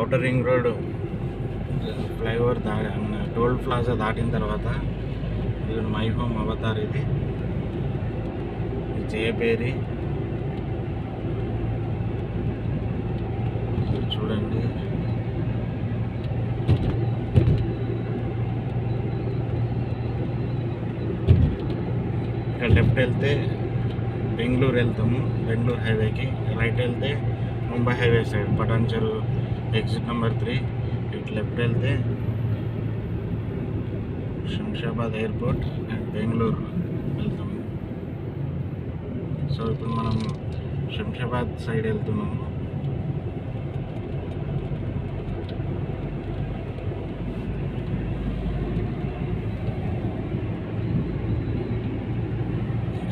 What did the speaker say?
Outer ring road flyover toll plaza దాటిన తర్వాత ఇది మై హోమ్ అవతార్. ఇది జయపేరి చూడండి. ఇక్కడ లెఫ్ట్ వెళ్తే బెంగళూరు వెళ్తాము, బెంగళూరు హైవేకి. రైట్ వెళ్తే ముంబై హైవే సైడ్ పటాన్ చెరువు ఎగ్జిట్ నెంబర్ 3. ఇటు లెఫ్ట్ వెళ్తే శంషాబాద్ ఎయిర్పోర్ట్ అండ్ బెంగళూరు వెళ్తాము. సో ఇప్పుడు మనం శంషాబాద్ సైడ్ వెళ్తున్నాము.